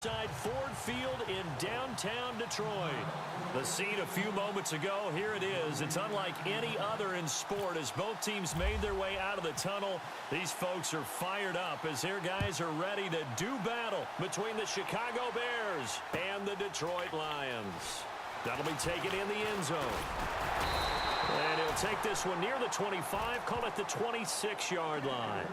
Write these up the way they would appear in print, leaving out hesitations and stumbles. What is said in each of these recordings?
Side Ford Field in downtown Detroit. The scene a few moments ago, here it is. It's unlike any other in sport as both teams made their way out of the tunnel. These folks are fired up as their guys are ready to do battle between the Chicago Bears and the Detroit Lions. That'll be taken in the end zone. And he'll take this one near the 25, call it the 26-yard line.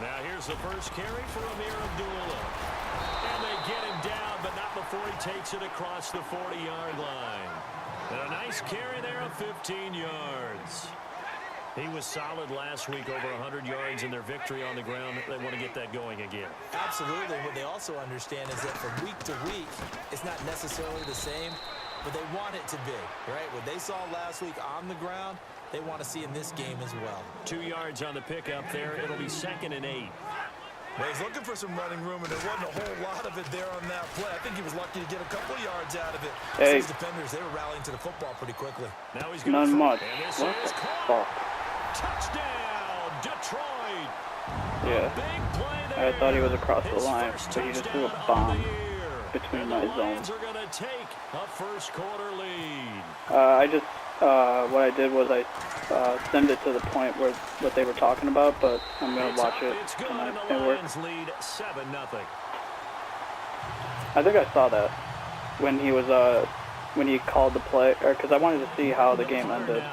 Now here's the first carry for Amir Abdullah. And they get him down, but not before he takes it across the 40-yard line. And a nice carry there of 15 yards. He was solid last week, over 100 yards in their victory on the ground. They want to get that going again. Absolutely. What they also understand is that from week to week, it's not necessarily the same, but they want it to be, right? What they saw last week on the ground, they want to see in this game as well. 2 yards on the pickup there. It'll be 2nd and 8. Well, he's looking for some running room, and there wasn't a whole lot of it there on that play. I think he was lucky to get a couple yards out of it. Hey. These defenders, they were rallying to the football pretty quickly. Now he's None much. What the fuck? Touchdown, Detroit. Yeah. Big play there. I thought he was across the His line, first but he just threw a touchdown of bomb the year. between And my the zones. Lions are going to take a first-quarter lead. What I did was I sent it to the point where what they were talking about, but I'm gonna watch it It's good, tonight and the at work. Lions lead 7-0. I think I saw that when he was when he called the play, or because I wanted to see how the game ended.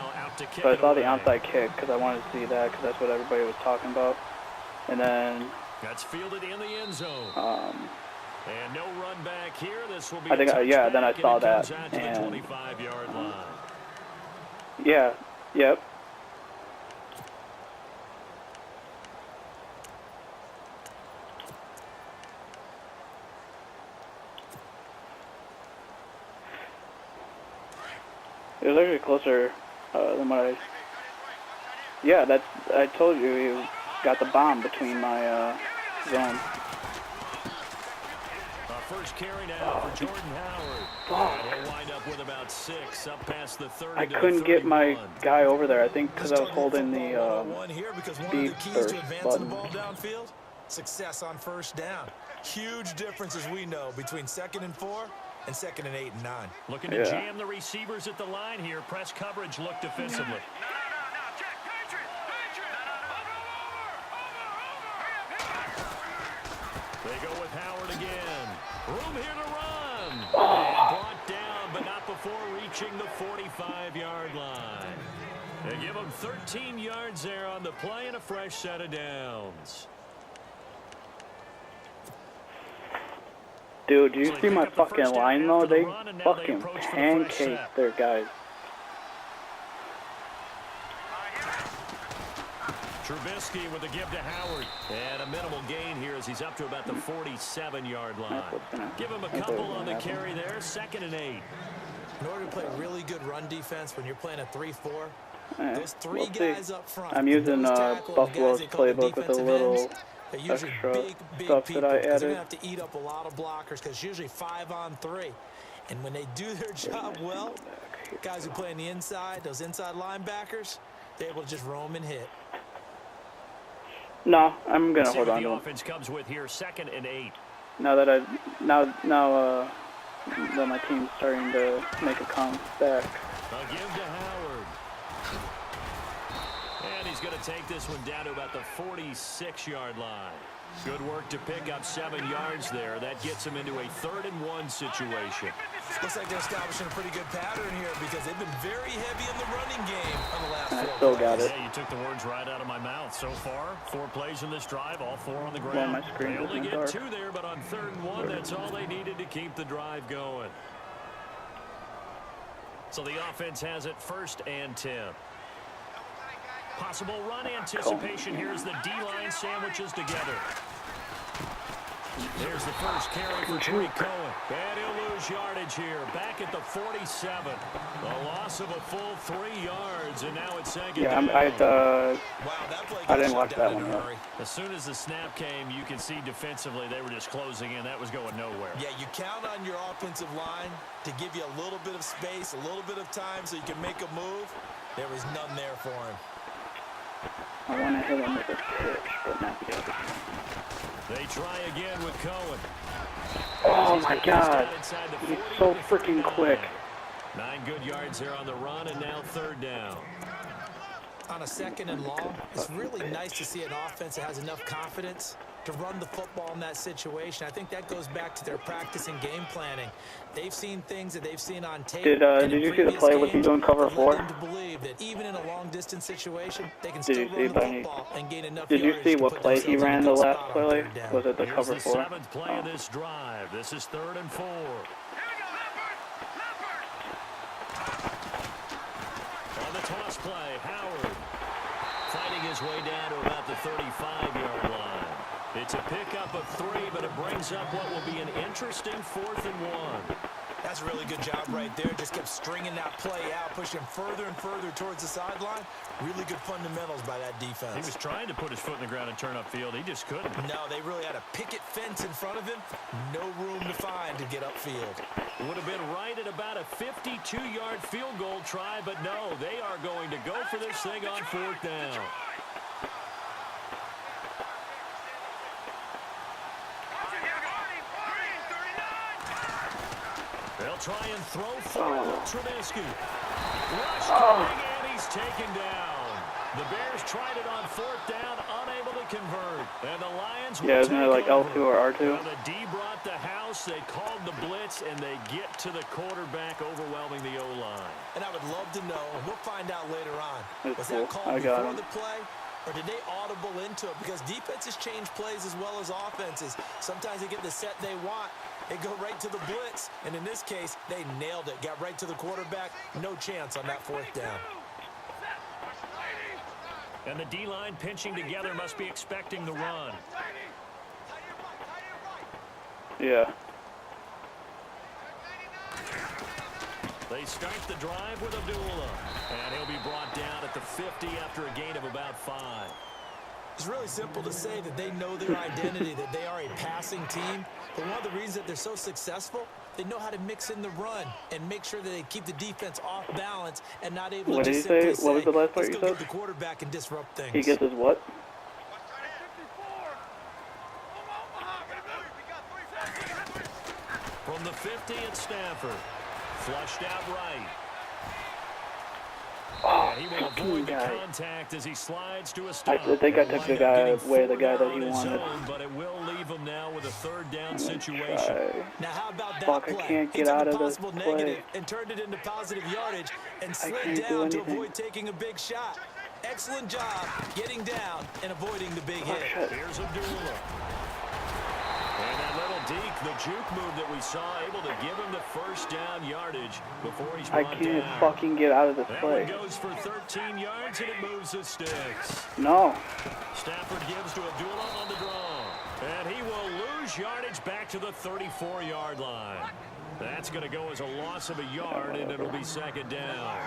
So I saw the onside kick because I wanted to see that because that's what everybody was talking about. And then That's fielded in the end zone. And no run back here. This will be I think yeah. Then I saw and it comes that out to the and 25-yard line. yeah, yep. It was actually closer than what I... Yeah, that's... I told you he got the bomb between my zones. First carry now for Jordan Howard. Fuck. And he'll wind up with about 6 up past the 30. I couldn't get my guy over there, I think, because I was holding the speed first button. Downfield, success on first down. Huge difference, as we know, between 2nd and 4 and 2nd and 8 and 9. Looking to jam the receivers at the line here. Press coverage look defensively. They go with Howard again. Room here to run. And brought down, but not before reaching the 45-yard line. They give him 13 yards there on the play and a fresh set of downs. Dude, do you see my fucking line, though? They fucking pancake their guys. Trubisky with the give to Howard. And a minimal gain here as he's up to about the 47-yard line. Give him a couple on the carry there. 2nd and 8. In order to play really good run defense when you're playing a 3-4, those 3 we'll guys up front. I'm using Buffalo's playbook with a little extra stuff that I they're added. going to have to eat up a lot of blockers because usually 5-on-3. And when they do their job well, guys who play on the inside, those inside linebackers, they're able to just roam and hit. No, I'm gonna hold on the to him. offense comes with here 2nd and 8. Now that that my team's starting to make a comeback. A give to Howard. And he's going to take this one down to about the 46-yard line. Good work to pick up 7 yards there. That gets him into a 3rd and 1 situation. Looks like they're establishing a pretty good pattern here because they've been very heavy in the running game on the last 4 I still got it. Yeah, you took the words right out of my mouth. So far, 4 plays in this drive, all 4 on the Well, ground. my screen They only isn't get dark. 2 there, but on 3rd and 1, that's all they needed to keep the drive going. So the offense has it 1st and 10. Possible run anticipation. Here's the D-line sandwiches together. There's the first carry for Trey Cohen. And he'll lose yardage here. Back at the 47. A loss of a full 3 yards, and now it's second down. I didn't watch that one yet. As soon as the snap came, you can see defensively they were just closing in. That was going nowhere. Yeah, you count on your offensive line to give you a little bit of space, a little bit of time so you can make a move. There was none there for him. I want to hit him with a pitch, but not yet. They try again with Cohen. Oh my God, he's so freaking quick. 9 good yards there on the run, and now 3rd down. On a 2nd and long, it's really nice to see an offense that has enough confidence to run the football in that situation. I think that goes back to their practice and game planning. They've seen things that they've seen on tape. Did you see the play? Was he doing cover 4? To believe that even in a long-distance situation, they can still run the football and gain enough Did you see what play he ran the last play? Was it the Here's cover the 4? 7th play of this drive. This is 3rd and 4. On the toss play, Howard fighting his way down to about the 35-yard line. It's a pickup of 3, but it brings up what will be an interesting 4th and 1. That's a really good job right there. Just kept stringing that play out, pushing further and further towards the sideline. Really good fundamentals by that defense. He was trying to put his foot in the ground and turn upfield. He just couldn't. No, they really had a picket fence in front of him. No room to find to get upfield. Would have been right at about a 52-yard field goal try, but no, they are going to go for this thing on 4th down. They'll try and throw for Trubisky. Rush coming, and he's taken down. The Bears tried it on 4th down, unable to convert. And the Lions will isn't it like L2 or R2? Well, the D brought the house. They called the blitz, and they get to the quarterback, overwhelming the O-line. And I would love to know, and we'll find out later on, That's was cool. that called I got before him. the play? Or did they audible into it? Because defenses change plays as well as offenses. Sometimes they get the set they want. They go right to the blitz. And in this case, they nailed it. Got right to the quarterback. No chance on that 4th down. And the D-line pinching together must be expecting the run. Yeah. They start the drive with Abdullah. And he'll be brought down at the 50 after a gain of about 5. It's really simple to say that they know their identity, that they are a passing team. But one of the reasons that they're so successful, they know how to mix in the run and make sure that they keep the defense off balance and not able What to did just he say? simply What was the last part let's you go said? get the quarterback and disrupt things. He gets his what? From the 50 at Stanford. Flushed out right. Oh, And he will fucking avoid the guy. contact as he slides to a stop. I think I took the guy away, the guy that he On his wanted. own, but it will leave him now with a 3rd down situation. Try. Now, how about that Fuck, I play? can't He get took out a of this possible play. negative and turned it into positive yardage and slid can't do down to anything. avoid taking a big shot. Excellent job getting down and avoiding the big hit. shit. Here's Abdullah. And that little deke, the juke move that we saw, able to give him the 1st down yardage before he's I brought can't down. fucking get out of this That play. one goes for 13 yards, and it moves the sticks. No. Stafford gives to Abdullah on the draw. And he will lose yardage back to the 34-yard line. That's going to go as a loss of a yard, and it'll be 2nd down.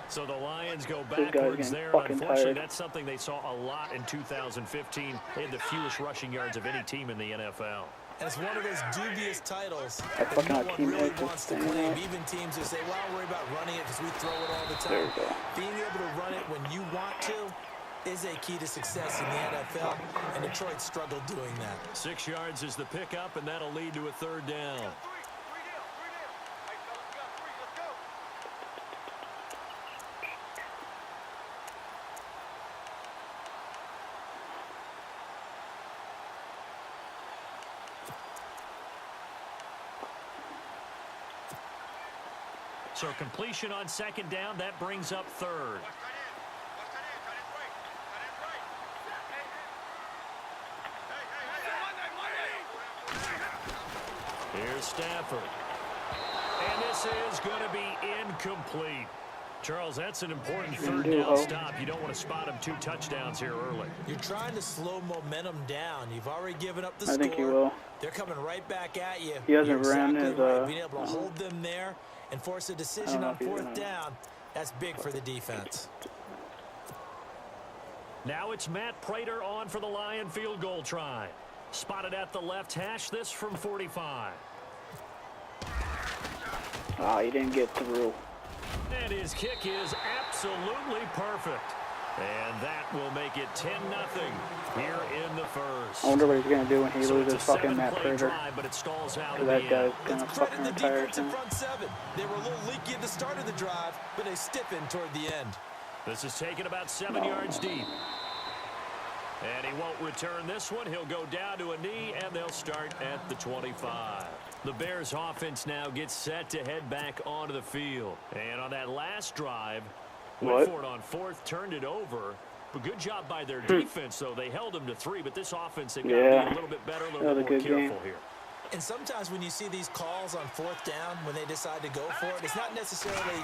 So the Lions go This guy's backwards getting there. fucking Unfortunately, tired. that's something they saw a lot in 2015. They had the fewest rushing yards of any team in the NFL. And it's one of those dubious titles I that fucking no have one team really heads wants to just saying claim. that. Even teams that say, well, I'll worry about running it because we throw it all the There time. we go. Being able to run it when you want to is a key to success in the NFL, and Detroit struggled doing that. 6 yards is the pickup, and that'll lead to a 3rd down. So completion on 2nd down, that brings up 3rd. Here's Stafford. And This is going to be incomplete. Charles, that's an important third down stop. You don't want to spot him 2 touchdowns here early. You're trying to slow momentum down. You've already given up the score. I think he will. They're coming right back at you. He hasn't ran his... right. Being able to hold them there and force a decision on 4th down, that's big for the defense. Now it's Matt Prater on for the Lion field goal try. Spotted at the left hash, this from 45. Oh, he didn't get through. And his kick is absolutely perfect. And that will make it 10-0 here in the first. I wonder what he's going to do when he loses fucking Matt Prater. But it stalls out that guy's going to fucking retire soon. Front 7. They were a little leaky at the start of the drive, but they stiffened toward the end. This is taken about 7 yards deep. And he won't return this one. He'll go down to a knee, and they'll start at the 25. The Bears offense now gets set to head back onto the field. And on that last drive, went for it on 4th, turned it over. But good job by their defense, though. They held them to 3, but this offense, they've got to be a little bit better, a little bit more careful here. And sometimes when you see these calls on 4th down, when they decide to go for it, it's not necessarily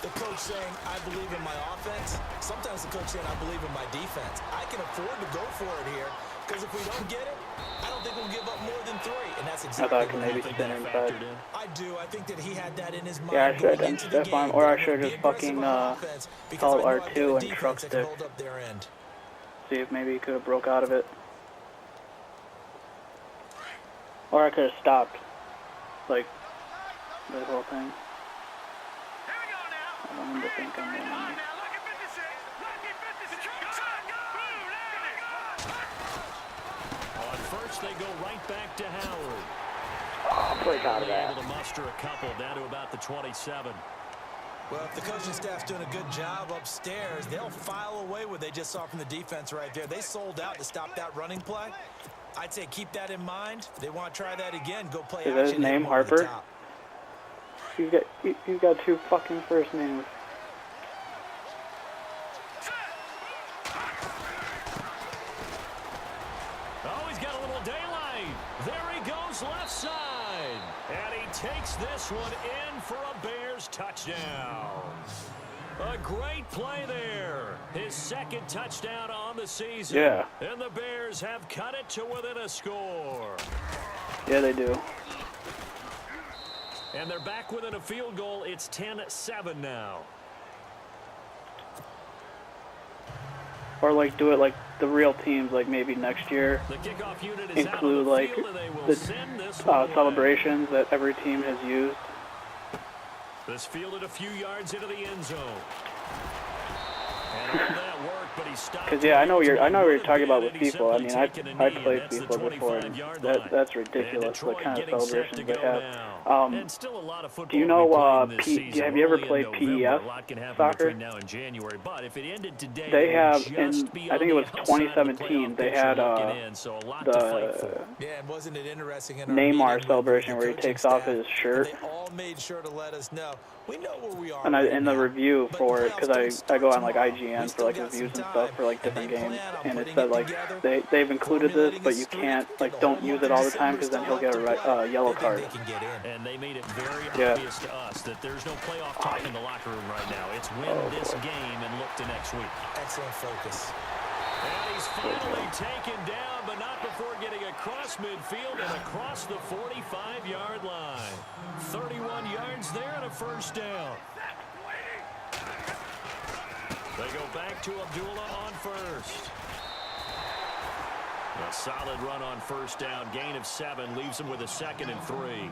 the coach saying, I believe in my offense. Sometimes the coach saying, I believe in my defense. I can afford to go for it here, because if we don't get it, I don't think we'll give up more than 3. And that's exactly what I think that factored in. I do. I think that he had that in his mind. Yeah, I should have done Stefan, or I should have just fucking called R2 and truck stick. See if maybe he could have broke out of it. Or I could have stopped, like, the whole thing. I don't even think I'm winning. On first, they go right back to Howard. Oh, break out of that. Able to muster a couple down to about the 27. Well, if the coaching staff's doing a good job upstairs, they'll file away what they just saw from the defense right there. They sold out to stop that running play. I'd say keep that in mind. If they want to try that again, go play action. Is that his name, Harper? He's got 2 fucking first names. Oh, he's got a little daylight. There he goes left side. And he takes this one in for a Bears touchdown. A great play there. His 2nd touchdown on the season. Yeah. And the Bears have cut it to within a score. Yeah, they do. And they're back within a field goal. It's 10-7 now. Or like do it like the real teams, like maybe next year. The kickoff unit is include like the celebrations that every team has used. This fielded a few yards into the end zone. And all that work, but he stopped. Because yeah, I know what you're talking about with FIFA. I mean, I played FIFA before, and that's ridiculous. The kind of celebrations they have. Do you know have you ever played PES soccer? They have in I think it was 2017. They had the Neymar celebration where he takes off his shirt. They all made sure to let us know. We know where we are. And in the review for it, because I go on like IGN for like reviews and stuff for like different games, and it said like they've included this, but you can't don't use it all the time because then he'll get a yellow card. And they made it very obvious to us that there's no playoff talk in the locker room right now. It's win this game and look to next week. Excellent focus. And he's finally taken down, but not before getting across midfield and across the 45-yard line. 31 yards there and a first down. They go back to Abdullah on first. A solid run on first down. Gain of 7 leaves them with a 2nd and 3.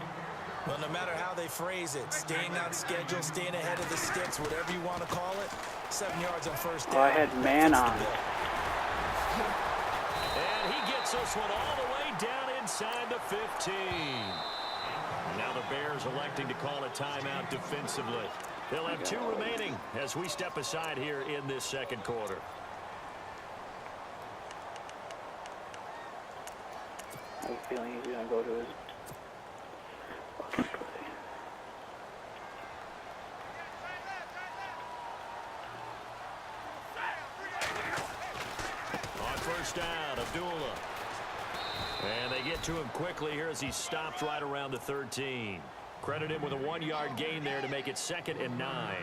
Well, no matter how they phrase it, staying on schedule, staying ahead of the sticks, whatever you want to call it, 7 yards on first down. Oh, I had man on. And he gets this one all the way down inside the 15. Now the Bears electing to call a timeout defensively. They'll have 2 remaining as we step aside here in this 2nd quarter. I have a feeling he's going to go to his fucking play. On first down, Abdullah. And they get to him quickly here as he stopped right around the 13. Credit him with a 1-yard gain there to make it 2nd and 9.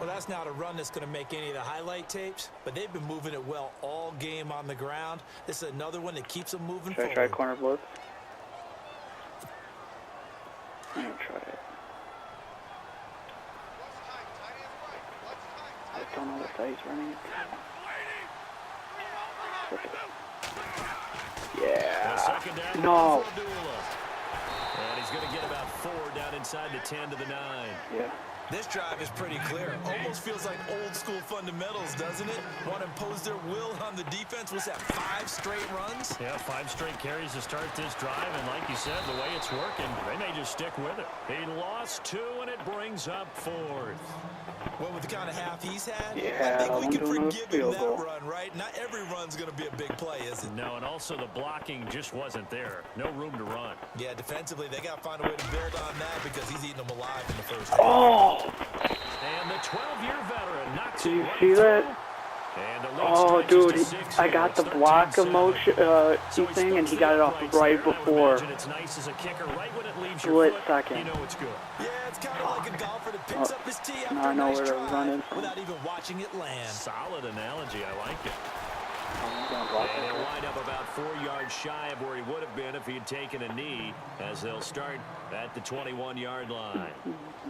Well, that's not a run that's going to make any of the highlight tapes, but they've been moving it well all game on the ground. This is another one that keeps them moving forward. Should I try corner blitz? I'm going to try it. I don't know what side he's running it. Yeah. No. And he's going to get about 4 down inside the 10 to the 9. Yeah. This drive is pretty clear. Almost feels like old school fundamentals, doesn't it? Want to impose their will on the defense. What's that, 5 straight runs? Yeah, 5 straight carries to start this drive. And like you said, the way it's working, they may just stick with it. He lost 2, and it brings up 4th. Well, with the kind of half he's had, yeah, I think we can forgive him that goal. run, right? Not every run's going to be a big play, is it? No, and also the blocking just wasn't there. No room to run. Yeah, defensively, they got to find a way to build on that because he's eating them alive in the first half. Oh! And the 12-year veteran knocks Do you it see that? And the lead Oh, dude, stretches to 6 I got the here. block emotion thing, and he got it off right before. It's nice as a kicker, right when it leaves your Split foot, second. you know it's good. Yeah, it's kind of like a golfer that picks up his tee after Now I a know nice where to drive run it. without even watching it land. Solid analogy. I like it. I'm gonna block And he'll it. wind up about 4 yards shy of where he would have been if he had taken a knee, as they'll start at the 21-yard line.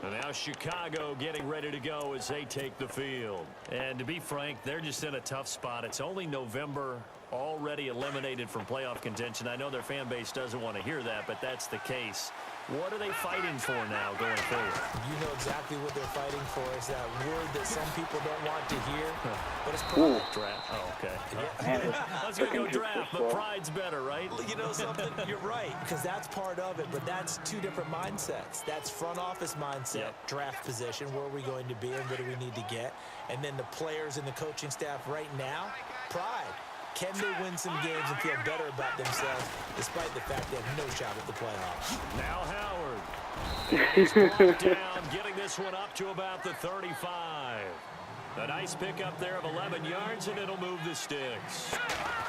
And now Chicago getting ready to go as they take the field. And to be frank, they're just in a tough spot. It's only November, already eliminated from playoff contention. I know their fan base doesn't want to hear that, but that's the case. What are they fighting for now going forward? You know exactly what they're fighting for. It's that word that some people don't want to hear, but it's Ooh. pride. Draft. Oh, okay. Man, Let's go draft, but pride's better, right? You know something? You're right, because that's part of it, but that's 2 different mindsets. That's front office mindset, draft position, where are we going to be and what do we need to get? And then the players and the coaching staff right now, pride. Can they win some games and feel better about themselves despite the fact they have no shot at the playoffs? Now Howard. He's brought down, getting this one up to about the 35. A nice pickup there of 11 yards, and it'll move the sticks.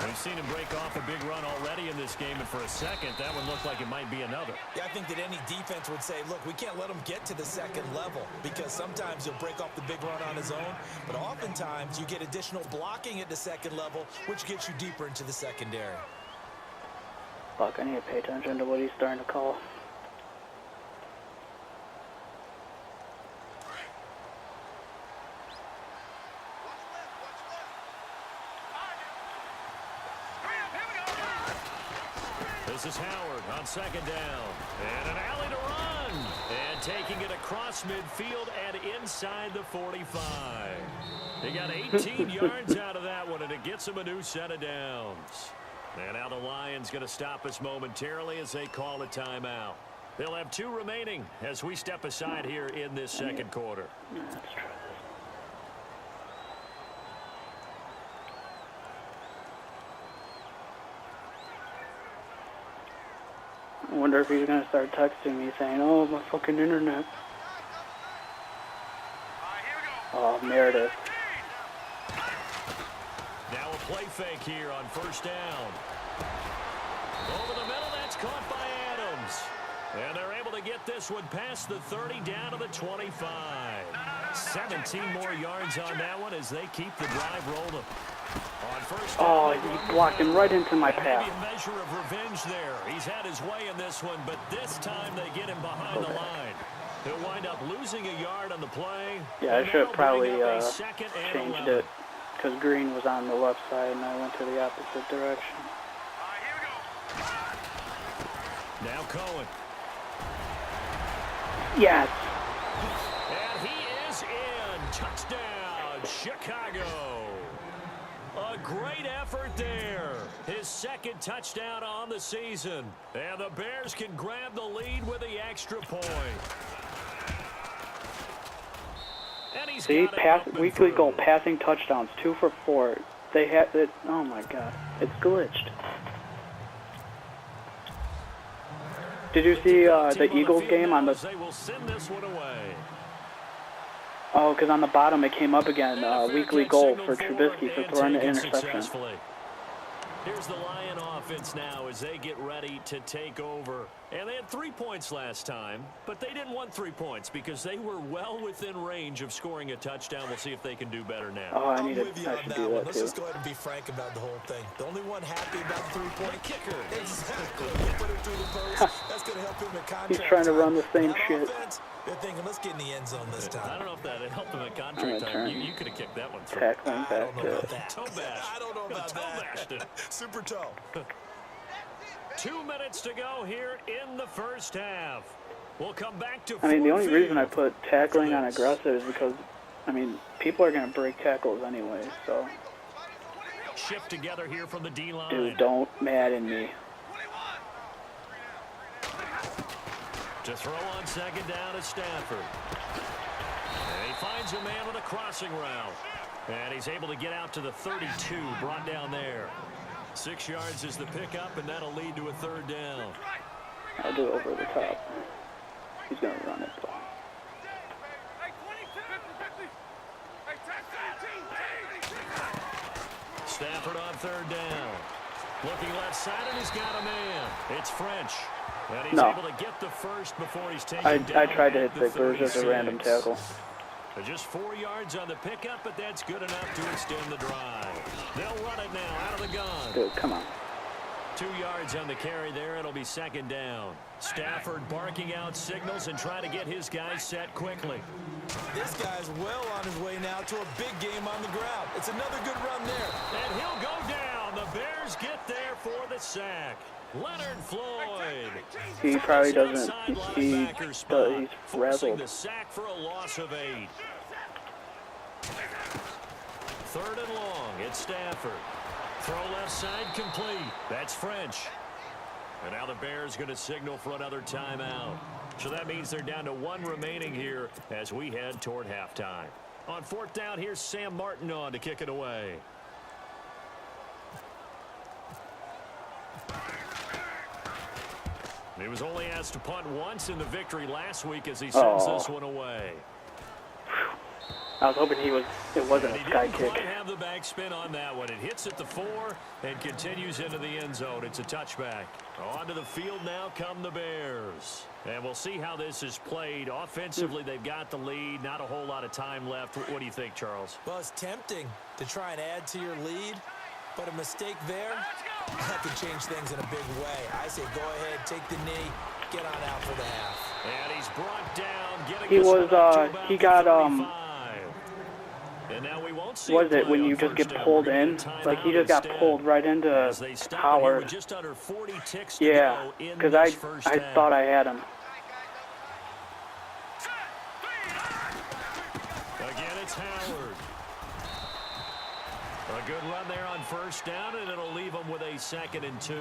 We've seen him break off a big run already in this game, and for a second, that one looked like it might be another. Yeah, I think that any defense would say, look, we can't let him get to the second level because sometimes he'll break off the big run on his own, but oftentimes you get additional blocking at the second level, which gets you deeper into the secondary. Fuck, I need to pay attention to what he's starting to call. This is Howard on 2nd down. And an alley to run. And taking it across midfield and inside the 45. He got 18 yards out of that one, and it gets him a new set of downs. And now the Lions going to stop us momentarily as they call a timeout. They'll have 2 remaining as we step aside here in this second quarter. Let's try this. I wonder if he's gonna start texting me saying, "Oh, my fucking internet." Oh, Meredith. Now a play fake here on 1st down. Over the middle, that's caught by Adams. And they're able to get this one past the 30 down to the 25. 17 more yards on that one as they keep the drive rolling. On 1st down, Oh, he blocked him right into my path. maybe a measure of revenge there. He's had his way in this one, but this time they get him behind the line. He'll wind up losing a yard on the play. Yeah, I should have probably changed changed it because Green was on the left side and I went to the opposite direction. Now Cohen. Yes. And he is in. Touchdown, Chicago. A great effort there. His 2nd touchdown on the season. And the Bears can grab the lead with the extra point. And he's See, got it weekly through. goal, passing touchdowns, 2 for 4. They had it. Oh my God, it's glitched. Did you see the Eagles game on the? They will send this one away. Oh, because on the bottom it came up again. Weekly goal for Trubisky for throwing the interception. Here's the Lion offense now as they get ready to take over. And they had 3 points last time, but they didn't want 3 points because they were well within range of scoring a touchdown. We'll see if they can do better now. Oh, I I'm should with you on that do one. that Let's too. just go ahead and be frank about the whole thing. The only one happy about the 3-point kicker. Exactly. You put it through the post. That's going to help him in contract. He's trying to run the same that shit. Offense, they're thinking, let's get in the end zone this time. I don't know if that helped him at contract time. You could have kicked that one through. Tackling I back don't know about to... that. Toe bash. I don't know about bashed it. that. Super toe. 2 minutes to go here in the first half. We'll come back to I mean, the only Ford reason I Field. put tackling on aggressive is because, I mean, people are going to break tackles anyway, so... Shift together here from the D-line. Dude, don't Madden me. To throw on second down is Stafford. And he finds a man with a crossing route. And he's able to get out to the 32, brought down there. 6 yards is the pickup, and that'll lead to a third down. I'll do it over the top. He's going to run it, though. Stafford on third down. Looking left side, and he's got a man. It's French. And he's able to get the first before he's taken down. I tried to hit at Vic, but it was just a 36. random tackle. Just 4 yards on the pickup, but that's good enough to extend the drive. They'll run it now out of the gun. Dude, come on. 2 yards on the carry there. It'll be second down. Stafford barking out signals and trying to get his guys set quickly. This guy's well on his way now to a big game on the ground. It's another good run there. And he'll go down. The Bears get there for the sack. Leonard Floyd. He probably doesn't. Outside He's linebacker spot, forcing frazzled. the sack for a loss of 8. Third and long. It's Stafford. Throw left side complete. That's French. And now the Bears going to signal for another timeout. So that means they're down to 1 remaining here as we head toward halftime. On fourth down, here's Sam Martin on to kick it away. He was only asked to punt once in the victory last week as he sends this one away. I was hoping it wasn't And a he sky didn't kick. quite have the backspin on that one. It hits at the 4 and continues into the end zone. It's a touchback. Onto the field now come the Bears. And we'll see how this is played. Offensively, they've got the lead. Not a whole lot of time left. What do you think, Charles? Well, it's tempting to try and add to your lead, but a mistake there, that could change things in a big way. I say go ahead, take the knee, get on out for the half. And he's brought down, getting He this was, one up to about he the got, 35. And now we won't see Was a it play when on you just first get down. pulled We're gonna in? get a Like, he timeout just got instead. pulled right into As they stop it here Howard. with just under 40 ticks to Yeah, go in because this first I half. thought I had him. Again, it's Howard. A good run there on first down, and it'll leave them with a 2nd and 2.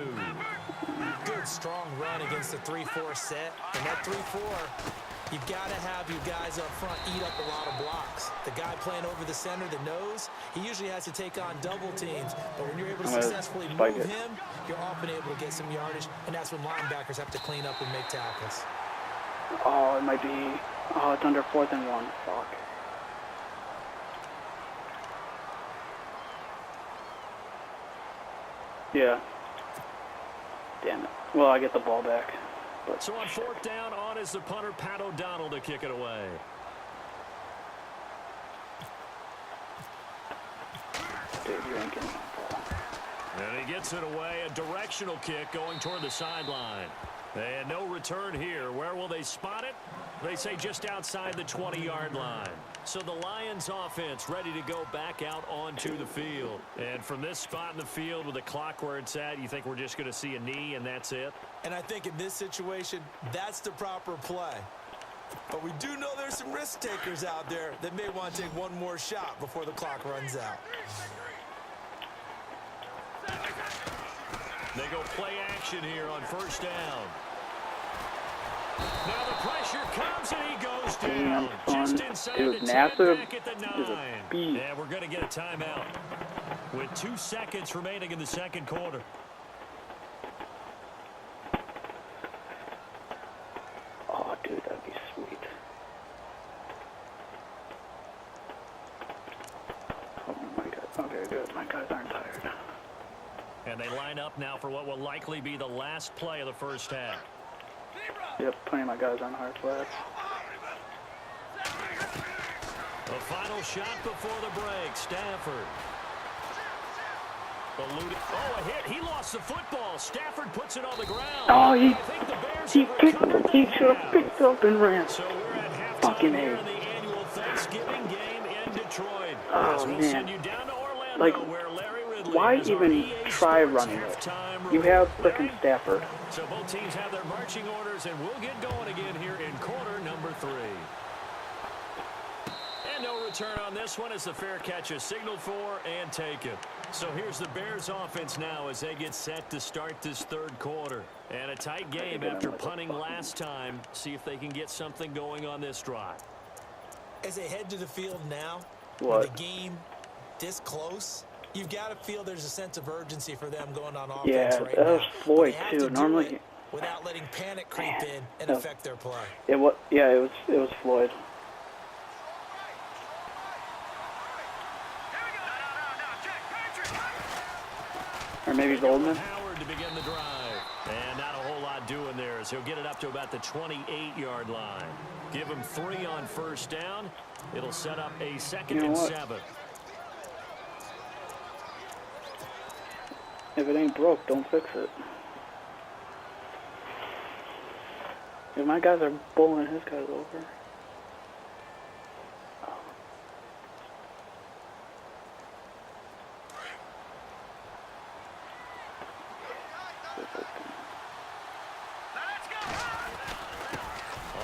Good, strong run against the 3-4 set. And that 3-4, you've got to have your guys up front eat up a lot of blocks. The guy playing over the center, the nose, he usually has to take on double teams. But when you're able to successfully spike move it. him, you're often able to get some yardage. And that's when linebackers have to clean up and make tackles. Oh, it might be... Oh, it's under 4th and 1. Fuck. Yeah. Damn it. Well, I get the ball back. But So on fourth down, on is the punter, Pat O'Donnell, to kick it away. dude, you ain't getting that ball. And he gets it away, a directional kick going toward the sideline. And no return here. Where will they spot it? They say just outside the 20-yard line. So the Lions offense ready to go back out onto the field. And from this spot in the field with the clock where it's at, you think we're just going to see a knee and that's it? And I think in this situation, that's the proper play. But we do know there's some risk takers out there that may want to take one more shot before the clock runs out. They go play action here on first down. Now the pressure comes and he goes down. Just inside Dude, the 10, Nassib back at the is a 9. beast. And we're going to get a timeout with 2 seconds remaining in the second quarter. Oh, dude, that'd be sweet. Oh my god. Okay, good. My guys aren't tired. And they line up now for what will likely be the last play of the first half. Yep, plenty of my guys on hard flats. The final shot before the break. Stafford. Oh, a hit. He lost the football. Stafford puts it on the ground. Oh, he should have picked up and ran. So we're at halftime Fucking here A. in the annual Thanksgiving game in Detroit. Oh, we'll man. send you down to Orlando, Like, where Larry Ridley why is our even EA try Sports running it? halftime You have report. frickin' Stafford. So both teams have their marching orders, and we'll get going again here in quarter number 3. And no return on this one as the fair catch is signaled for and taken. So here's the Bears offense now as they get set to start this third quarter. And a tight game after punting last time. See if they can get something going on this drive. As they head to the field now, What? with the game this close, you've got to feel there's a sense of urgency for them going on offense Yeah, right that now. was Floyd, But they have too. to do Normally- it without letting panic creep in and no. affect their play. It was Floyd. Or maybe Goldman. Howard to begin the drive. And not a whole lot doing there as he'll get it up to about the 28-yard line. Give him 3 on first down. It'll set up a second and 7. If it ain't broke, don't fix it. If my guys are bowling his guys over.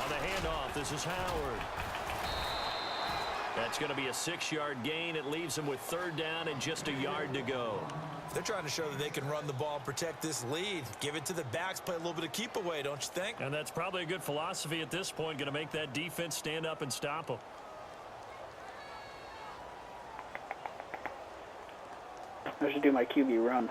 On the handoff, this is Howard. That's going to be a 6-yard gain. It leaves him with third down and just a yard to go. They're trying to show that they can run the ball and protect this lead. Give it to the backs, play a little bit of keep away, don't you think? And that's probably a good philosophy at this point, going to make that defense stand up and stop them. I should do my QB run.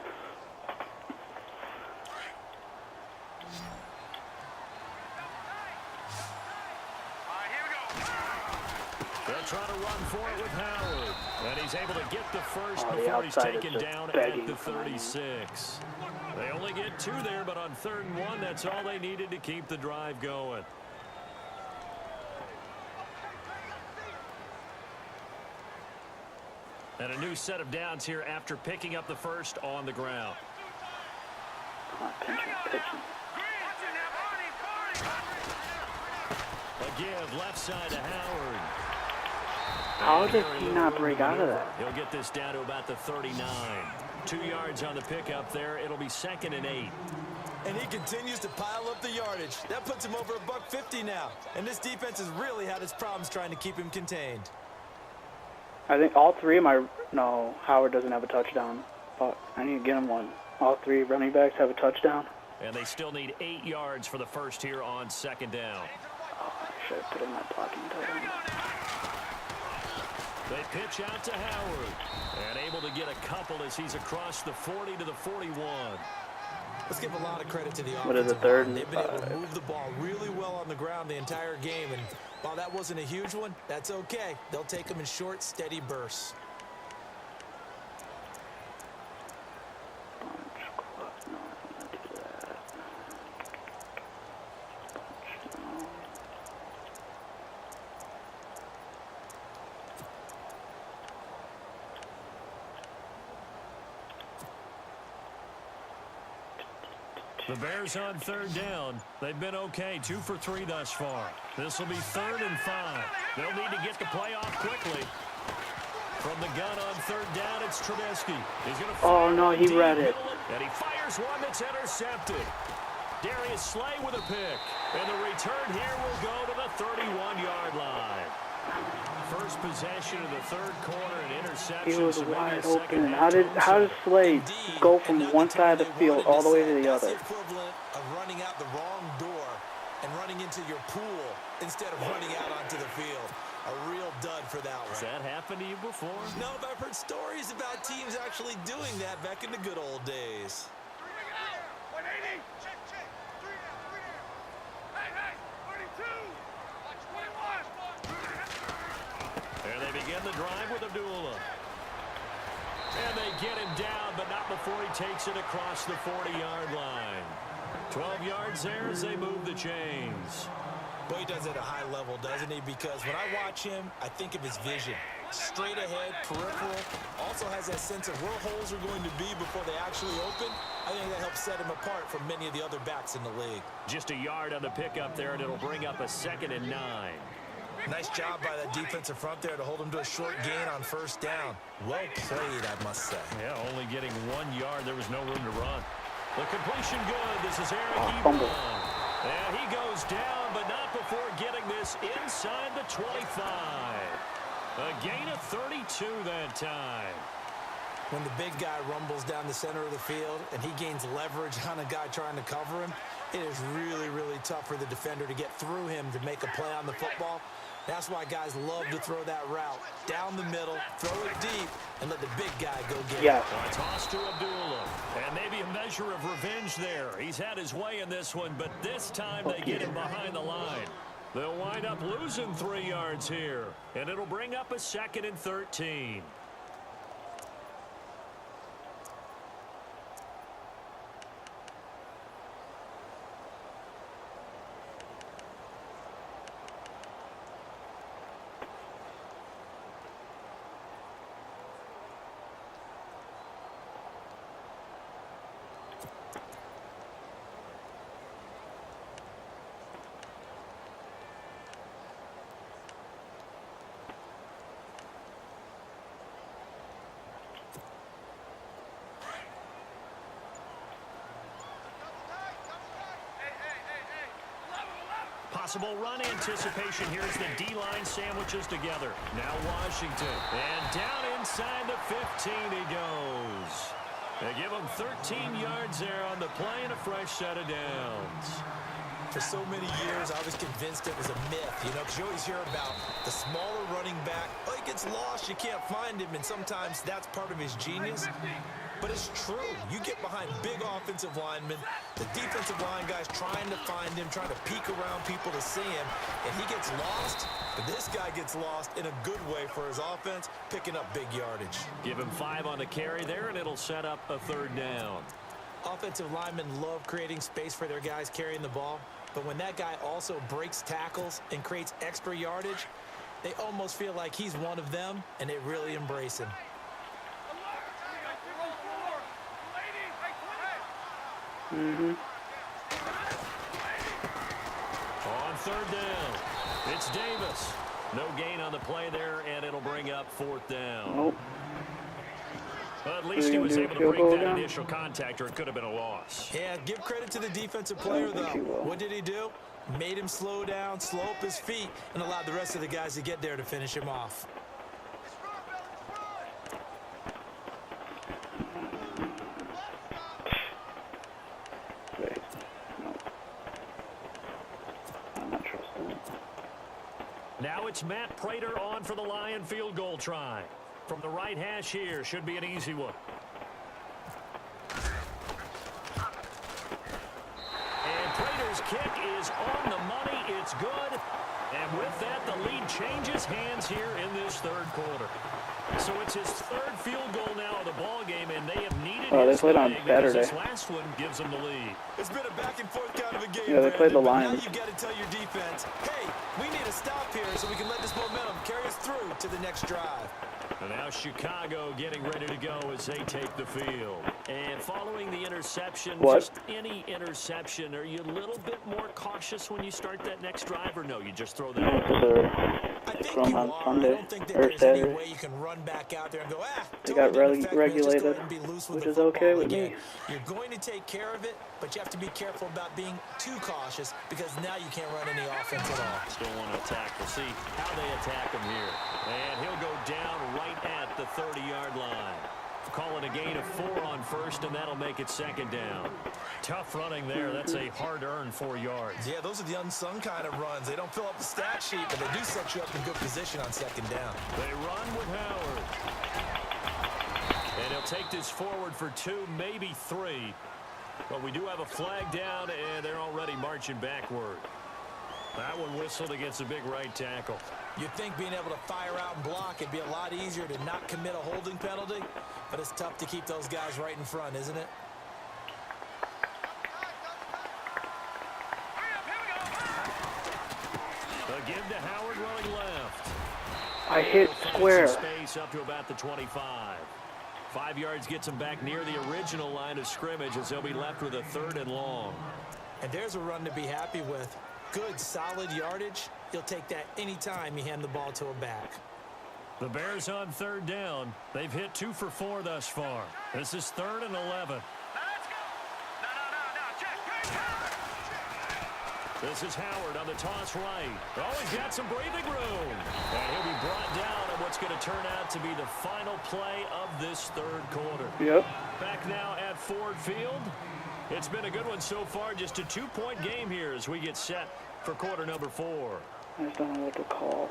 They'll try to run for it with Howard. And he's able to get the first Oh, the before he's outside is taken just down begging at the for my 36. They only get 2 there, but on 3rd and 1, that's all they needed to keep the drive going. And a new set of downs here after picking up the first on the ground. Come on, pitching. A give left side to Howard. How did he not break out of that? He'll get this down to about the 39. 2 yards on the pickup there. It'll be 2nd and 8. And he continues to pile up the yardage. That puts him over $150 now. And this defense has really had its problems trying to keep him contained. I think all 3 of my... No, Howard doesn't have a touchdown. Fuck, I need to get him one. All 3 running backs have a touchdown. And they still need 8 yards for the first here on 2nd down. Oh, I should have put in my blocking touchdown. They pitch out to Howard. And able to get a couple as he's across the 40 to the 41. Let's give a lot of credit to the offensive What is it, line. 3rd and They've been able to 5? move the ball really well on the ground the entire game. And while that wasn't a huge one, that's okay. They'll take them in short, steady bursts. The Bears on 3rd down. They've been okay, 2 for 3 thus far. This will be 3rd and 5. They'll need to get the play off quickly. From the gun on 3rd down, it's Trubisky. He's going to Oh, no, he read it. And he fires one that's intercepted. Darius Slay with a pick. And the return here will go to the 31-yard line. First possession of the 3rd quarter and interception. He was wide open. How did Slade go from one side of the field all the way to the other? That's the equivalent of running out the wrong door and running into your pool instead of running out onto the field. A real dud for that one. Has that happened to you before? No, but I've heard stories about teams actually doing that back in the good old days. And they begin the drive with Abdullah. And And they get him down, but not before he takes it across the 40-yard line. 12 yards there as they move the chains. Boy, he does it at a high level, doesn't he? Because when I watch him, I think of his vision. Straight ahead, peripheral. Also has that sense of where holes are going to be before they actually open. I think that helps set him apart from many of the other backs in the league. Just a yard on the pickup there, and it'll bring up a 2nd and 9. Nice job by that defensive front there to hold him to a short gain on first down. Well played, I must say. Yeah, only getting 1 yard. There was no room to run. The completion good. This is Eric fumble. Ebron. And he goes down, but not before getting this inside the 25. A gain of 32 that time. When the big guy rumbles down the center of the field and he gains leverage on a guy trying to cover him, it is really, really tough for the defender to get through him to make a play on the football. That's why guys love to throw that route. Down the middle, throw it deep, and let the big guy go get it. A toss to Abdullah. And maybe a measure of revenge there. He's had his way in this one, but this time they get him behind the line. They'll wind up losing 3 yards here, and it'll bring up a 2nd and 13. Possible run anticipation here as the D-line sandwiches together. Now Washington. And down inside the 15 he goes. They give him 13 yards there on the play and a fresh set of downs. For so many years, I was convinced it was a myth, you know, because you always hear about the smaller running back. Oh, he gets lost, you can't find him, and sometimes that's part of his genius. But it's true. You get behind big offensive linemen, the defensive line guys trying to find him, trying to peek around people to see him, and he gets lost. But this guy gets lost in a good way for his offense, picking up big yardage. Give him 5 on the carry there, and it'll set up a 3rd down. Offensive linemen love creating space for their guys carrying the ball, but when that guy also breaks tackles and creates extra yardage, they almost feel like he's one of them, and they really embrace him. On 3rd down, it's Davis. No gain on the play there, and it'll bring up 4th down. Nope. Well, at least he was able to break that initial contact, or it could have been a loss. Yeah, give credit to the defensive player, though. What did he do? Made him slow down, slow up his feet, and allowed the rest of the guys to get there to finish him off. Now it's Matt Prater on for the Lion field goal try. From the right hash here, should be an easy one. And Prater's kick is on the money. It's good. And with that, the lead changes hands here in this 3rd quarter. So it's his 3rd field goal now of the ball game, and they have needed they his played on leg Saturday. because this last one gives them the lead. It's been a back-and-forth kind of a game, Yeah, they played the Brandon, but Lions. now you've got to tell your defense, hey, we need to stop here so we can let this momentum carry us through to the next drive. And now Chicago getting ready to go as they take the field. And following the interception, just any interception, are you a little bit more cautious when you start that next drive, or no, you just throw that out? I think from you on are. Sunday I don't think that or there's any Saturday. way you can run back out there and go, They got regulated, which which is okay with me. You're going to take care of it, but you have to be careful about being too cautious because now you can't run any offense at all. Still want to attack. We'll see how they attack him here. And he'll go down right at the 30-yard line. Calling a gain of 4 on 1st, and that'll make it 2nd down. Tough running there. That's a hard-earned 4 yards. Yeah, those are the unsung kind of runs. They don't fill up the stat sheet, but they do set you up in good position on 2nd down. They run with Howard. And he'll take this forward for 2, maybe 3. But we do have a flag down, and they're already marching backward. That one whistled against a big right tackle. You'd think being able to fire out and block, it'd be a lot easier to not commit a holding penalty, but it's tough to keep those guys right in front, isn't it? A give to Howard running left. I hit square. Space up to about the 25. 5 yards gets him back near the original line of scrimmage as they'll be left with a 3rd and long. And there's a run to be happy with. Good, solid yardage. You'll take that anytime you hand the ball to a back. The Bears on 3rd down. They've hit 2 for 4 thus far. This is 3rd and 11. This is Howard on the toss right. Oh, he's got some breathing room. And he'll be brought down on what's going to turn out to be the final play of this 3rd quarter. Yep. Back now at Ford Field. It's been a good one so far. Just a 2-point game here as we get set for quarter number 4. I just don't know what to call.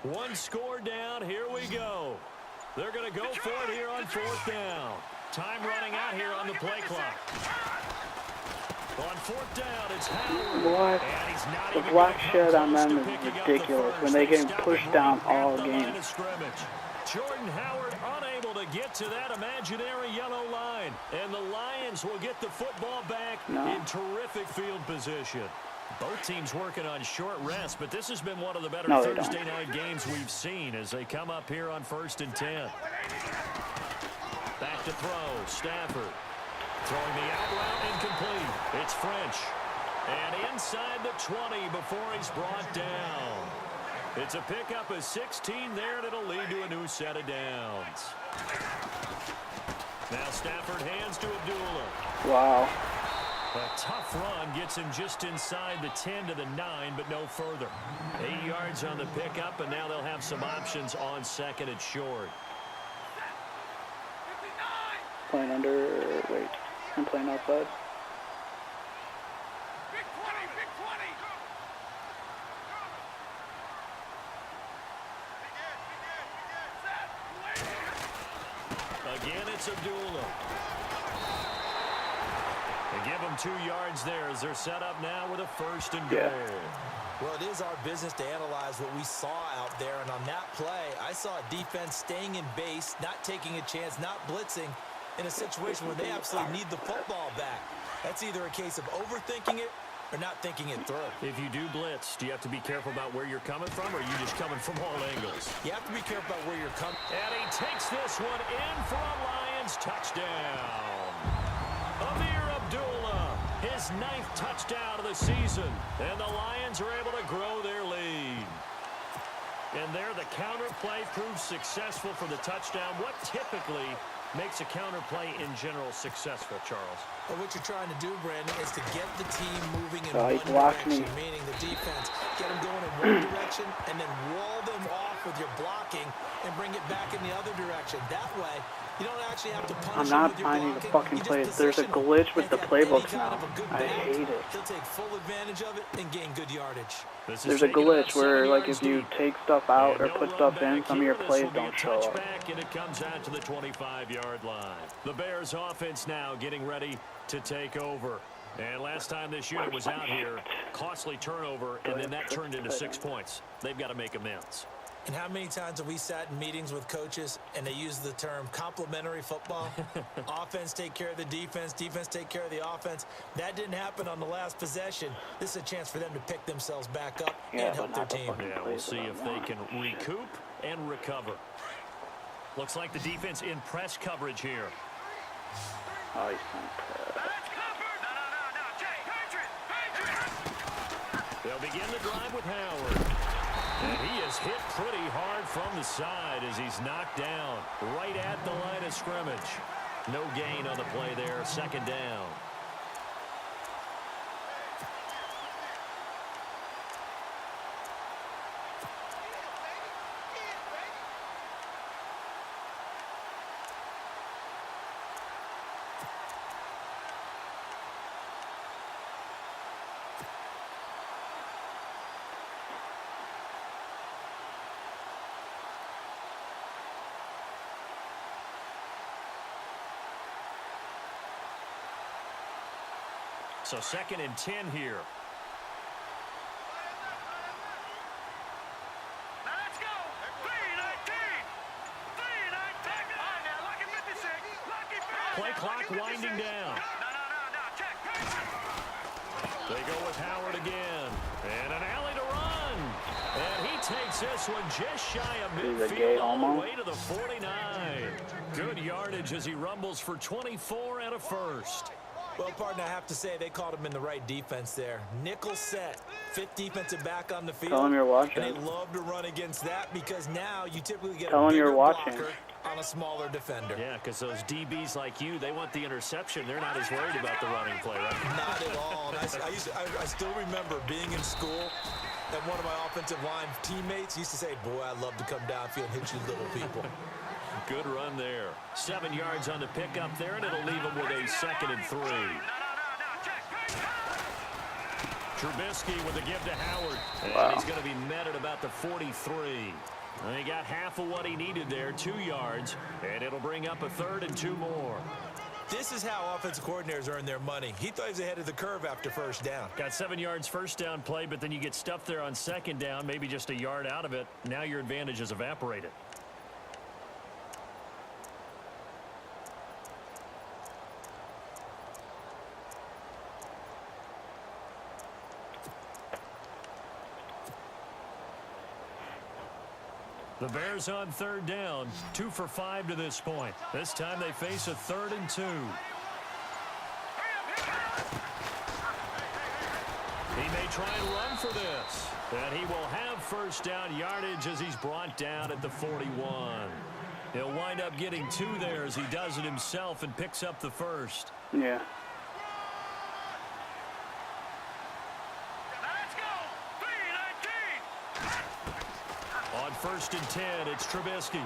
One score down. Here we go. They're going to go for it here on 4th down. Time running out here on the play clock. On 4th down, it's Howard. What? And he's not The even black gonna shed come on close them to is picking up ridiculous the when they first. get Stop pushed him down right all at the line game. of scrimmage. Jordan Howard unable to get to that imaginary yellow line. And the Lions will get the football back in terrific field position. Both teams working on short rest, but this has been one of the better Thursday night games we've seen as they come up here on 1st and 10. Back to throw. Stafford throwing the out route incomplete. It's French. And inside the 20 before he's brought down. It's a pickup of 16 there, and it'll lead to a new set of downs. Now Stafford hands to Abdullah. Wow. A tough run gets him just inside the 10 to the 9, but no further. 8 yards on the pickup, and now they'll have some options on 2nd and short. Playing under, wait, I'm playing outside. Again, it's Abdullah. They give them 2 yards there as they're set up now with a 1st and goal. Well, it is our business to analyze what we saw out there, and on that play, I saw a defense staying in base, not taking a chance, not blitzing, in a situation where they absolutely need the football back. That's either a case of overthinking it or not thinking it through. If you do blitz, do you have to be careful about where you're coming from, or are you just coming from all angles? You have to be careful about where you're coming. And he takes this one in for a Lions touchdown. Amir Abdullah, his 9th touchdown of the season, and the Lions are able to grow their lead. And there, the counter play proves successful for the touchdown. What typically makes a counter play in general successful, Charles? Well, what you're trying to do, Brandon, is to get the team moving in he one blocked direction, me. meaning the defense. Get them going in one direction and then wall them off with your blocking and bring it back in the other direction. That way, you don't actually have to punish them with your blocking. I'm not finding the fucking You just plays. There's a position them. glitch with They've the got playbooks any kind now. of a good I back. hate it. He'll take full advantage of it and gain good yardage. There's a glitch where, like, if you take stuff out or put stuff in, some of your plays don't show up. And it comes out to the 25-yard line. The Bears offense now getting ready to take over. And last time this unit was out here, costly turnover, and then that turned into 6 points. They've got to make amends. And how many times have we sat in meetings with coaches and they use the term complementary football? Offense take care of the defense, defense take care of the offense. That didn't happen on the last possession. This is a chance for them to pick themselves back up and help their team. Yeah, we'll see if they can recoup and recover. Looks like the defense in press coverage here. Oh, he's playing press. They'll begin the drive with Howard. And he is hit pretty hard from the side as he's knocked down right at the line of scrimmage. No gain on the play there, 2nd down. So 2nd and 10 here. Play clock winding down. They go with Howard again. And an alley to run. And he takes this one just shy of midfield all the way to the 49. Good yardage as he rumbles for 24 and a first. Well, partner, I have to say they called him in the right defense there. Nickel set, 5th defensive back on the field. Tell him you're watching. And they love to run against that because now you typically get Tell a him bigger you're watching. blocker on a smaller defender. Yeah, because those DBs like you, they want the interception. They're not as worried about the running play, right? Not at all. And I still remember being in school, and one of my offensive line teammates used to say, boy, I'd love to come downfield and hit you little people. Good run there. 7 yards on the pickup there, and it'll leave him with a 2nd and 3. Trubisky with a give to Howard. And he's going to be met at about the 43. And he got half of what he needed there, 2 yards, and it'll bring up a 3rd and 2 more. This is how offensive coordinators earn their money. He thought he was ahead of the curve after first down. Got 7 yards first down play, but then you get stuffed there on 2nd down, maybe just a yard out of it. Now your advantage is evaporated. The Bears on 3rd down, 2 for 5 to this point. This time they face a 3rd and 2. He may try and run for this. And he will have first down yardage as he's brought down at the 41. He'll wind up getting 2 there as he does it himself and picks up the 1st. Yeah. On 1st and 10, it's Trubisky.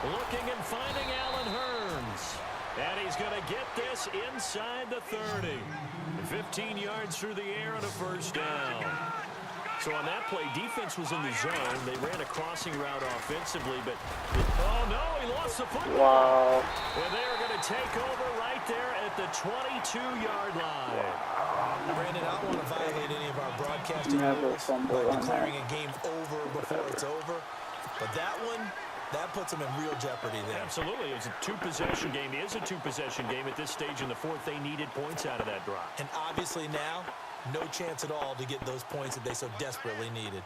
Looking and finding Allen Hurns. And he's going to get this inside the 30. 15 yards through the air and a first down. So on that play, defense was in the zone. They ran a crossing route offensively, but oh no, he lost the football. Wow. And they are going to take over right there at the 22-yard line. Brandon, I don't want to violate any of our broadcasting rules by declaring a game over before it's over. But that one, that puts them in real jeopardy there. Absolutely. It's a 2-possession game. It is a 2-possession game at this stage in the 4th. They needed points out of that drive. And obviously now, no chance at all to get those points that they so desperately needed.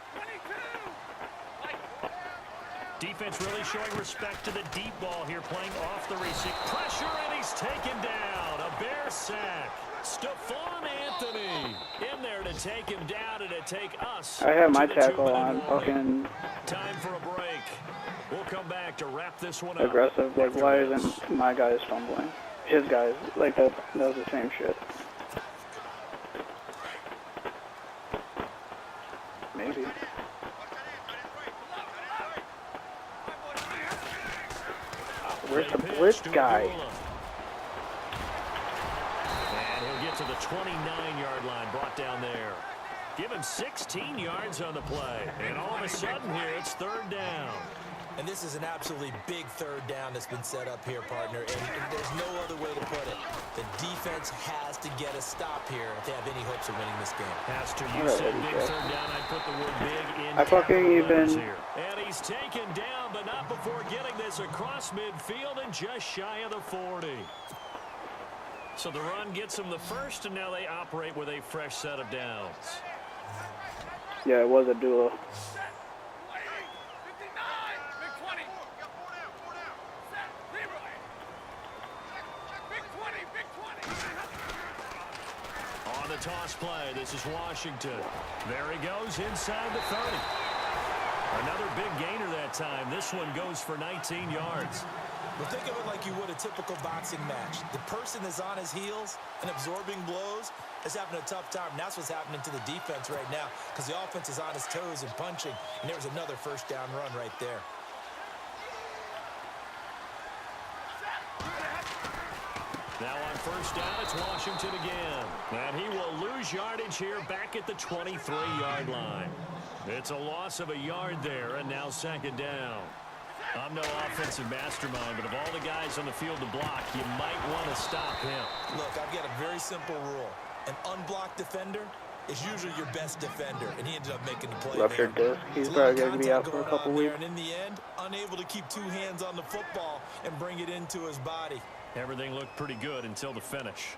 Defense really showing respect to the deep ball here, playing off the receiver. Pressure, and he's taken down. A Bear sack. Stephon Anthony in there to take him down and to take us. I have my tackle on fucking time for a break. We'll come back to wrap this one up. aggressive. Like, why isn't my guy stumbling? His guys, like, that was the same shit. Maybe. Where's the blitz guy? And he'll get to the 29-yard line, brought down there. Give him 16 yards on the play. And all of a sudden here, it's 3rd down. And this is an absolutely big 3rd down that's been set up here, partner. And there's no other way to put it. The defense has to get a stop here if they have any hopes of winning this game. Pastor, you said big 3rd down. I put the word big in. I fucking even. Here. And he's taken down, but not before getting this across midfield and just shy of the 40. So the run gets him the 1st, and now they operate with a fresh set of downs. Yeah, it was a duo. On the toss play, this is Washington. There he goes inside the 30. Another big gainer that time. This one goes for 19 yards. Well, think of it like you would a typical boxing match. The person that's on his heels and absorbing blows is having a tough time. And that's what's happening to the defense right now because the offense is on his toes and punching. And there's another first down run right there. Now on first down, it's Washington again. And he will lose yardage here back at the 23-yard line. It's a loss of a yard there, and now 2nd down. I'm no offensive mastermind, but of all the guys on the field to block, you might want to stop him. Look, I've got a very simple rule. An unblocked defender is usually your best defender, and he ended up making the play. Ruptured disc. He's probably going to be out for a couple weeks. And in the end, unable to keep 2 hands on the football and bring it into his body. Everything looked pretty good until the finish.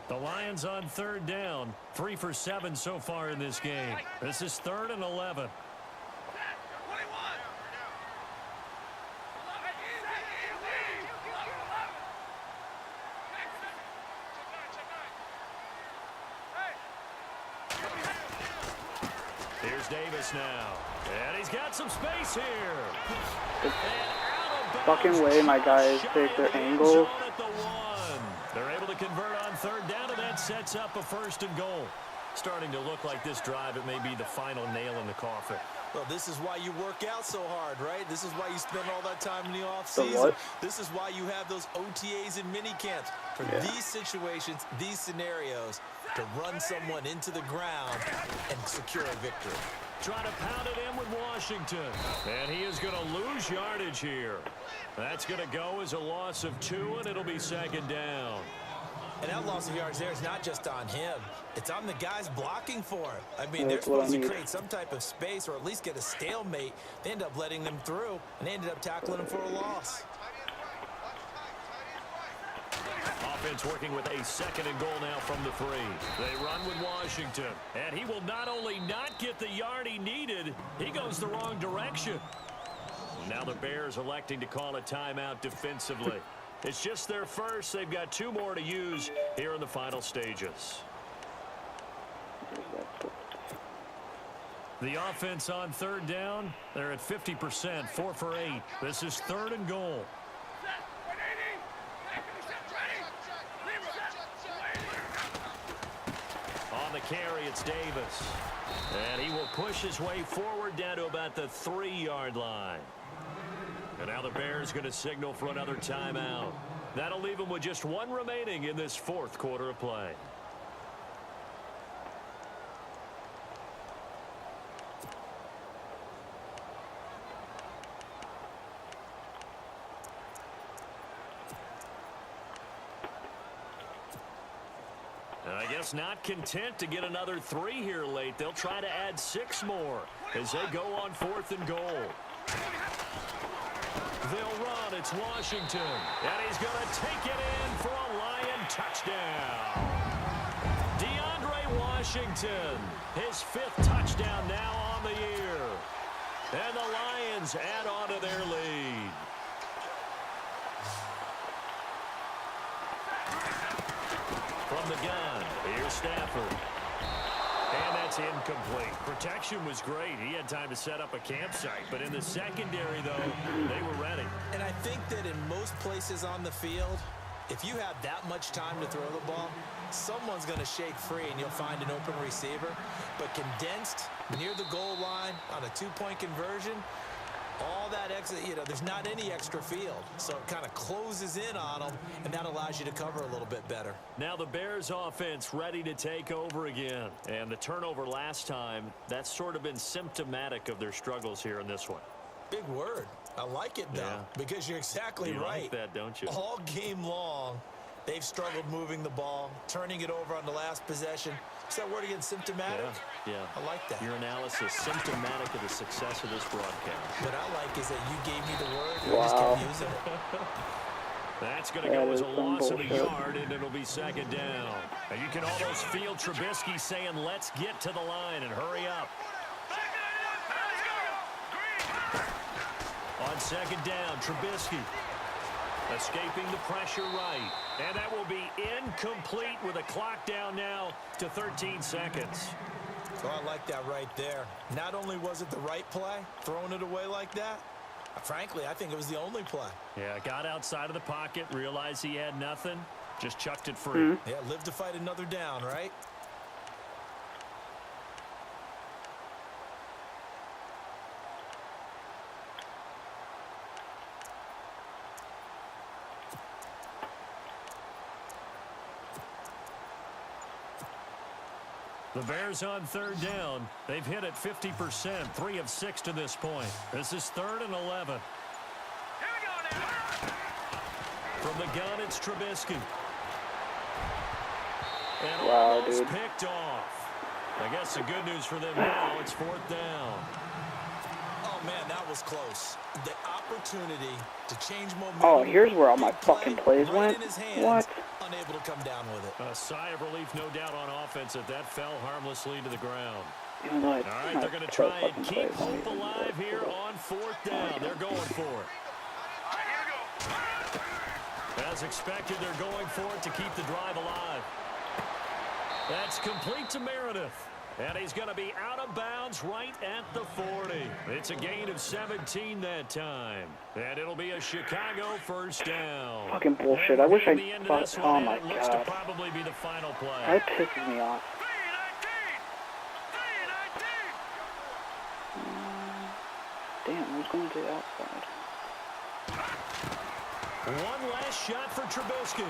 The Lions on 3rd down. 3 for 7 so far in this game. This is 3rd and 11. Here's Davis now. And he's got some space here. Fucking way my guys take their angles. They're able to convert on 3rd down, and that sets up a 1st and goal. Starting to look like this drive, it may be the final nail in the coffin. Well, this is why you work out so hard, right? This is why you spend all that time in the offseason. This is why you have those OTAs and mini camps. For these situations, these scenarios, to run someone into the ground and secure a victory. Trying to pound it in with Washington. And he is going to lose yardage here. That's going to go as a loss of 2, and it'll be 2nd down. And that loss of yards there is not just on him. It's on the guys blocking for him. I mean, they're supposed to create some type of space or at least get a stalemate. They end up letting them through, and they ended up tackling him for a loss. Offense working with a 2nd and goal now from the 3. They run with Washington. And he will not only not get the yard he needed, he goes the wrong direction. Now the Bears electing to call a timeout defensively. It's just their first. They've got 2 more to use here in the final stages. The offense on 3rd down, they're at 50%, 4 for 8. This is 3rd and goal. On the carry, it's Davis. And he will push his way forward down to about the 3-yard line. And now the Bears going to signal for another timeout. That'll leave them with just 1 remaining in this 4th quarter of play. And I guess not content to get another 3 here late. They'll try to add 6 more as they go on 4th and goal. They'll run. It's Washington. And he's going to take it in for a Lion touchdown. DeAndre Washington, his 5th touchdown now on the year. And the Lions add on to their lead. From the gun, here's Stafford. And that's incomplete. Protection was great. He had time to set up a campsite. But in the secondary, though, they were ready. And I think that in most places on the field, if you have that much time to throw the ball, someone's going to shake free and you'll find an open receiver. But condensed near the goal line on a 2-point conversion, all that extra, there's not any extra field. So it kind of closes in on them, and that allows you to cover a little bit better. Now the Bears offense ready to take over again. And the turnover last time, that's sort of been symptomatic of their struggles here in this one. Big word. I like it, though, because you're exactly right. You like that, don't you? All game long, they've struggled moving the ball, turning it over on the last possession. Is that word again, symptomatic? Yeah. I like that. Your analysis, symptomatic of the success of this broadcast. What I like is that you gave me the word, and I just kept using it. That's going to go as a loss of a yard, and it'll be 2nd down. And you can almost feel Trubisky saying, let's get to the line and hurry up. On 2nd down, Trubisky escaping the pressure right. And that will be incomplete with a clock down now to 13 seconds. Oh, I like that right there. Not only was it the right play, throwing it away like that, frankly, I think it was the only play. Yeah, got outside of the pocket, realized he had nothing, just chucked it free. Yeah, live to fight another down, right? The Bears on third down. They've hit it 50%, 3 of 6 to this point. This is 3rd and 11. From the gun, it's Trubisky. And almost picked off. I guess the good news for them now, it's 4th down. Oh, man, that was close. The opportunity to change momentum. Oh, here's where all my fucking plays went. What? Unable to come down with it. A sigh of relief, no doubt, on offense that fell harmlessly to the ground. Even though All right, they're going to try and keep hope alive here on 4th down. They're going for it. As expected, they're going for it to keep the drive alive. That's complete to Meredith. And he's going to be out of bounds right at the 40. It's a gain of 17 that time. And it'll be a Chicago first down. Fucking bullshit. I wish I thought, oh my looks to god. probably be the final play. That pisses me off. Damn, who's going to the outside? One last shot for Trubisky.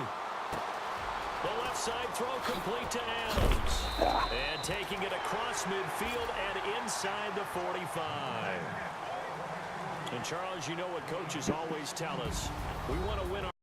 The left side throw complete to Adams. Yeah. And taking it across midfield and inside the 45. And Charles, you know what coaches always tell us. We want to win our